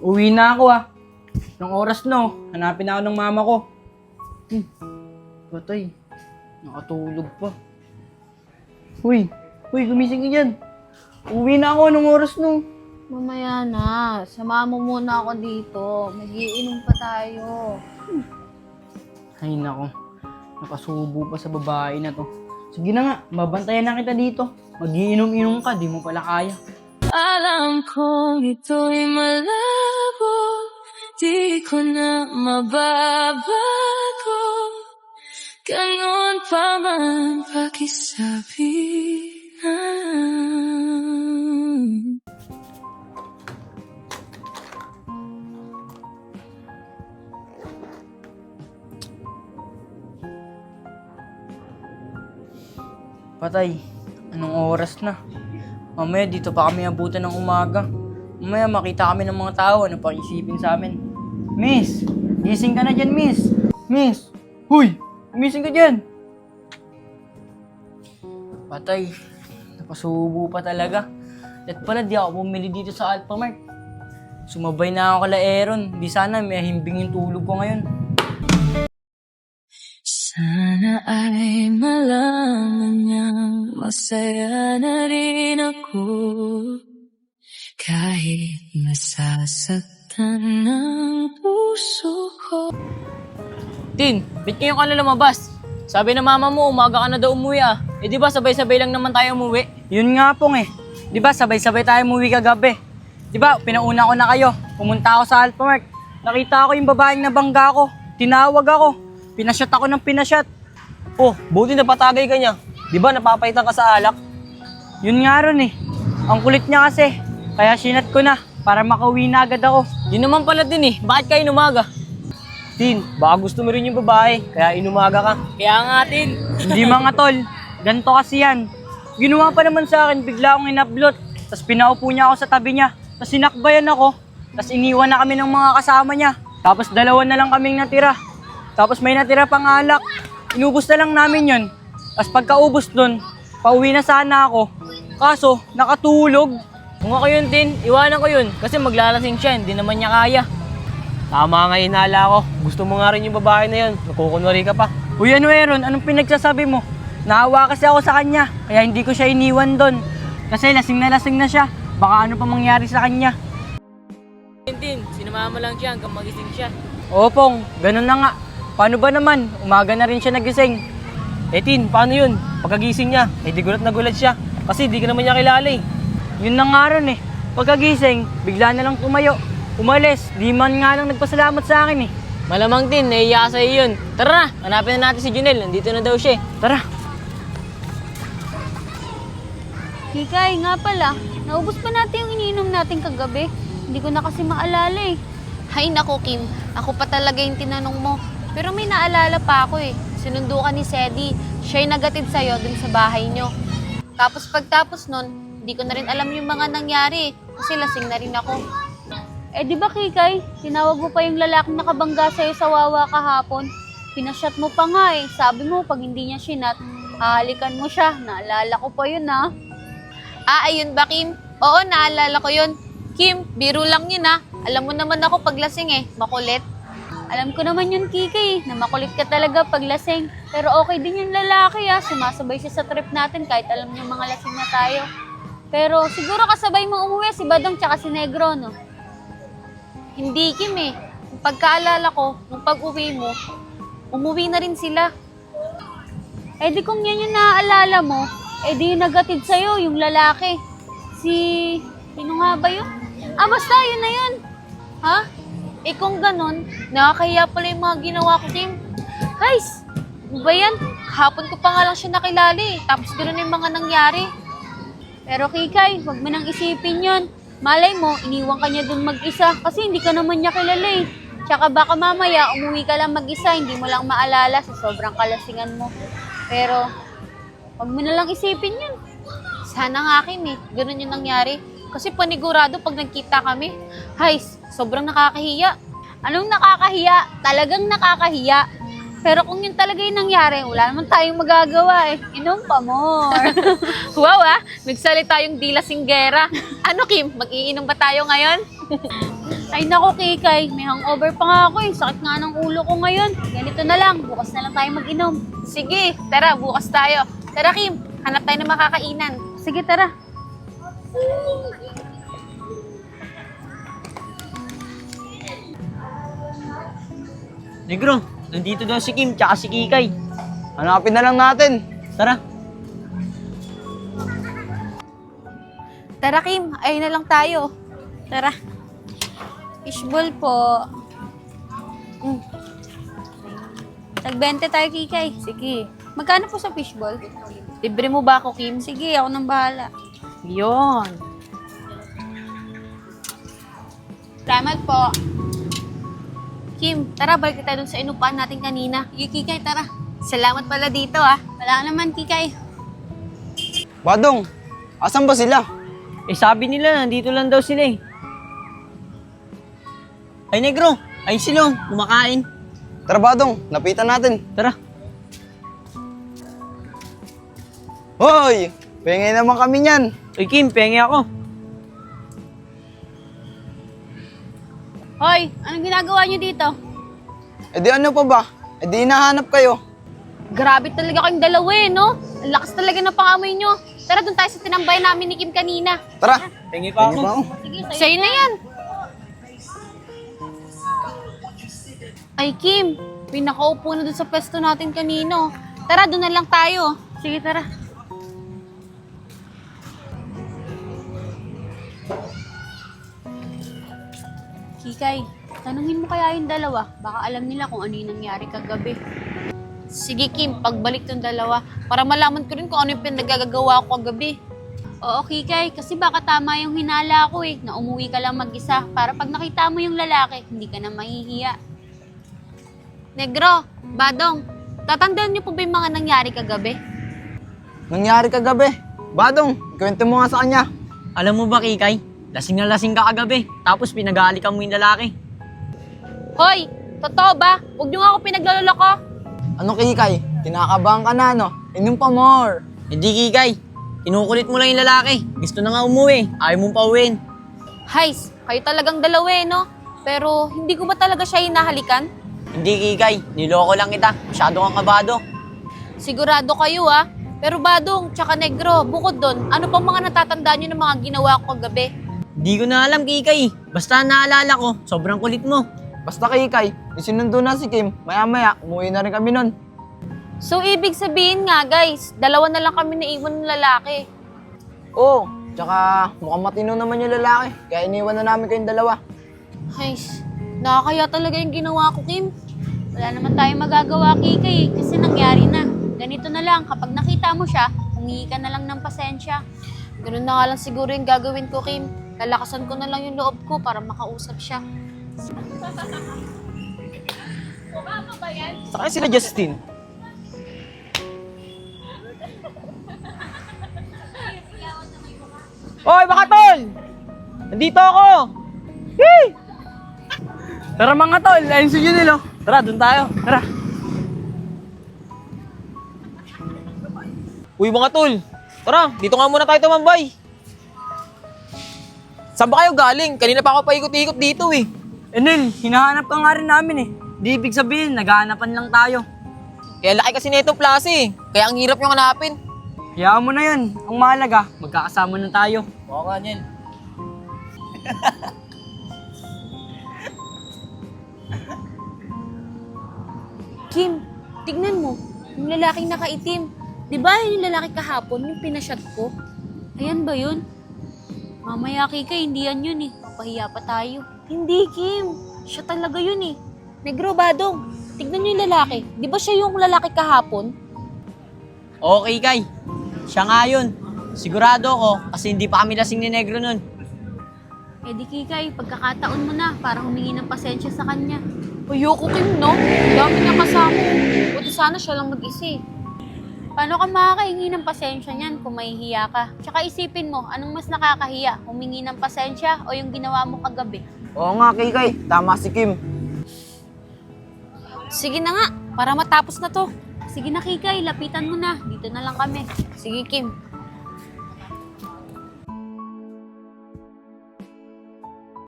Uwi na ako ah. Nang oras no, hanapin na ako ng mama ko. Patay. Nakatulog pa. Uy, gumising ka dyan. Uwi na ako, anong oras no? Mamaya na. Samahan mo muna ako dito. Mag-iinom pa tayo. Ay nako, nakasubo pa sa babae na to. Sige na nga, babantayan na kita dito. Mag-iinom-inom ka, di mo pala kaya. Alam kong ito'y malabo, di ko na mababago. Ganon pa man pakisabihan. Patay, anong oras na? Mamaya dito pa kami abutan ng umaga. Mamaya makita kami ng mga tao, ano pang isipin sa amin. Miss, gising ka na dyan, miss. Miss, huy, gising ka dyan. Patay, napasubo pa talaga. At pala di ako bumili dito sa Alphamart. Sumabay na ako kala Aaron. Di sana may himbing yung tulog ko ngayon. Sana ay malaman niyang masaya na rin ako, kahit nasasaktan ng puso ko. Tin, ba't ngayon ka na lumabas? Sabi na mama mo, umaga ka na daw umuwi ah. Eh di ba sabay-sabay lang naman tayo umuwi? Yun nga pong eh. Di ba sabay-sabay tayo umuwi kagabi? Di ba pinauna ko na kayo. Pumunta ako sa Alphamart. Nakita ko yung babaeng nabangga ko. Tinawag ako. Pinasyat ako ng pinasyat. Oh, buti napatagay ka niya. Di ba napapaitan ka sa alak? Yun nga ron eh. Ang kulit niya kasi. Kaya sinat ko na para makauwi na agad ako. Yun naman pala din eh. Bakit kayo inumaga? Tin, baka gusto mo rin yung babae, kaya inumaga ka. Kaya nga, Tin. Hindi mga tol. Ganto kasi yan. Ginawa pa naman sa akin, bigla akong inablot. Tapos pinaupo niya ako sa tabi niya. Tapos sinakbayan ako. Tapos iniwan na kami ng mga kasama niya. Tapos dalawa na lang kaming natira. Tapos may natira pang alak. Inubos na lang namin yun. Tapos pagkaubos dun, pauwi na sana ako. Kaso, nakatulog. Kung ako yun, Tin, iwanan ko yun. Kasi maglalasing siya, hindi naman niya kaya. Tama nga inala ko. Gusto mo nga rin yung babae na yun. Nakukunwari ka pa. Uy, ano Aaron? Anong pinagsasabi mo? Naawa kasi ako sa kanya. Kaya hindi ko siya iniwan dun. Kasi lasing na siya. Baka ano pa mangyari sa kanya. Tin, sinama mo lang siya hanggang magising siya. Oo, Pong. Ganun na nga. Paano ba naman? Umaga na rin siya nagising. Eh Tin, paano yun? Pagkagising niya, eh di gulat na gulat siya. Kasi di ka naman niya kilala eh. Yun na nga rin eh. Pagkagising, bigla na lang tumayo. Umalis. Di man nga lang nagpasalamat sa akin eh. Malamang, Tin, nahiya sa'yo yun. Tara na, hanapin na natin si Junel. Nandito na daw siya. Tara. Hikay, nga pala. Naubos pa natin yung iniinom natin kagabi. Hindi ko na kasi maalala eh. Hay nako, Kim. Ako pa talaga yung tinanong mo. Pero may naalala pa ako eh. Sinundo ka ni Sedi. Siya yung nagatid sa'yo dun sa bahay nyo. Tapos pagtapos nun, hindi ko na rin alam yung mga nangyari. Kasi lasing na rin ako. Eh di ba Kikay, tinawag mo pa yung lalaking nakabangga sa'yo sa Wawa kahapon? Pinashot mo pa nga eh. Sabi mo, pag hindi niya sinat, hahalikan mo siya. Naalala ko pa yun ah. Ayun ba, Kim? Oo, naalala ko yun. Kim, biro lang yun ah. Alam mo naman ako pag lasing eh. Makulit. Alam ko naman yun, Kikay, na makulit ka talaga pag lasing. Pero okay din yung lalaki ah. Sumasabay siya sa trip natin kahit alam niya mga lasing na tayo. Pero siguro kasabay mo umuwi si Badong tsaka si Negro, no? Hindi, Kim eh. Yung pagkaalala ko, nung pag-uwi mo, umuwi na rin sila. Eh di kung yan yung naaalala mo, eh di yung nagatid sa'yo, yung lalaki. Sino nga ba yun? Basta yun na yun. Ha? Eh kung ganun, nakakahiya pala yung mga ginawa ko, Kim. Guys, ano ba yan? Kahapon ko pa nga lang siya nakilala eh. Tapos ganun yung mga nangyari. Pero Kikay, wag mo nang isipin yun. Malay mo, iniwan ka niya dun mag-isa kasi hindi ka naman niya kilala eh. Tsaka baka mamaya, umuwi ka lang mag-isa, hindi mo lang maalala sa sobrang kalasingan mo. Pero, wag mo na lang isipin yun. Sana nga akin eh. Ganun yung nangyari. Kasi panigurado pag nagkita kami, hay, sobrang nakakahiya. Anong nakakahiya? Talagang nakakahiya. Pero kung yun talaga yung nangyari, wala naman tayong magagawa eh. Inom pa more. Wow nagsalita yung dila singgera. Ano Kim, mag-iinom ba tayo ngayon? Ay nako, Kikay. May hangover pa nga ako eh. Sakit nga ng ulo ko ngayon. Ganito na lang. Bukas na lang tayo mag-inom. Sige, tara, bukas tayo. Tara, Kim, hanap tayo ng makakainan. Sige, tara. Negro, nandito daw si Kim tsaka si Kikay. Hanapin na lang natin. Tara. Tara, Kim, ayun na lang tayo. Tara. Fishball po. Tag-20 tayo, Kikay. Sige. Magkano po sa fishball? Libre mo ba ako, Kim? Sige, ako nang bahala. Yun. Salamat po. Kim, tara, balik tayo dun sa inupahan natin kanina. Sige, Kikay, tara. Salamat pala dito, ah. Wala naman, Kikay. Badong, asan ba sila? Eh sabi nila, nandito lang daw sila eh. Ay Negro, ay sila, kumakain. Tara Badong, lapitan natin. Tara. Hoy! Pengay naman kami niyan. Uy Kim, penge ako. Hoy, anong ginagawa niyo dito? E di ano pa ba? E di hinahanap kayo. Grabe talaga kayong dalawa, eh, no? Ang lakas talaga ng pangamoy nyo. Tara, dun tayo sa tinambay namin ni Kim kanina. Tara. Penge pa Pengay ako. pa ako. Sige, Sa'yo na yan. Ay, Kim, pinakaupo na dun sa pwesto natin kanino. Tara, dun na lang tayo. Sige, tara. Kikay, tanungin mo kaya yung dalawa. Baka alam nila kung ano yung nangyari kagabi. Sige, Kim, pagbalik tong dalawa para malaman ko rin kung ano yung pinagagagawa ko kagabi. Oo, Kikay, kasi baka tama yung hinala ko eh, na umuwi ka lang mag-isa para pag nakita mo yung lalaki, hindi ka na mahihiya. Negro, Badong, tatandaan niyo po ba yung mga nangyari kagabi? Nangyari kagabi. Badong, kwento mo nga sa kanya. Alam mo ba Kikay, lasing na lasing ka kagabi, tapos pinag-aalikan mo yung lalaki. Hoy, totoo ba? Huwag niyo nga ako pinaglaloloko. Ano Kikay? Kinakabahan ka na, no? Inom pa more. Hindi Kikay, kinukulit mo lang yung lalaki. Gusto na nga umuwi, ayaw mong pauwiin. Hays, kayo talagang dalawa, eh, no? Pero hindi ko ba talaga siya hinahalikan? Hindi Kikay, niloko lang kita. Masyado kang kabado. Sigurado kayo, ah. Pero Badong, tsaka Negro, bukod doon, ano pa mga natatandaan niyo ng mga ginawa ko kagabi? Hindi ko na alam Kikay. Basta naalala ko, sobrang kulit mo. Basta Kikay, isinundo na si Kim. Maya-maya, umuwi na rin kami nun. So, ibig sabihin nga, guys, dalawa na lang kami naiwan ng lalaki. Oo, tsaka mukhang matino naman yung lalaki. Kaya iniwan na namin kayong dalawa. Hays, nakakaya talaga yung ginawa ko, Kim. Wala naman tayong magagawa, Kikay, kasi nangyari na. Ganito na lang, kapag nakita mo siya, humingi ka na lang ng pasensya. Ganun na nga lang siguro yung gagawin ko, Kim. Lalakasan ko na lang yung loob ko para makausap siya. Saka sila Justin. Hoy, baka tol! Nandito ako! Hey! Tara mga tol, ayun si Junel oh. Tara, dun tayo. Tara. Uy, mga tol! Tara, dito nga muna tayo tumambay. Saan ba kayo galing? Kanina pa ako paikot-ikot dito eh. Enel, hinahanap ka nga rin namin eh. Di ibig sabihin, naghahanapan lang tayo. Kaya laki kasi nitong plaza eh. Kaya ang hirap yung hanapin. Hayaan mo na yun. Ang mahalaga, magkakasama na tayo. Oo nga, Nel. Kim, tignan mo. Yung lalaking nakaitim. Di ba yun yung lalaki kahapon, yung pinasyat ko? Ayan ba yun? Mamaya, Kikay, hindi yan yun eh. Papahiya pa tayo. Hindi, Kim. Siya talaga yun eh. Negro, Badong, tignan niyo yung lalaki. Di ba siya yung lalaki kahapon? Okay, Kay. Siya nga yun. Sigurado ako kasi hindi pa kami lasing ni Negro nun. Eh di, Kikay, pagkakataon mo na para humingi ng pasensya sa kanya. Ayoko, Kim, no? Dami niya kasama. Buti sana siya lang mag-isa eh. Paano ka makakahingi ng pasensya niyan kung mahihiya ka? Tsaka isipin mo, anong mas nakakahiya? Humingi ng pasensya o yung ginawa mo kagabi? Oo nga Kikay, tama si Kim. Sige na nga, para matapos na to. Sige na, Kikay, lapitan mo na. Dito na lang kami. Sige, Kim.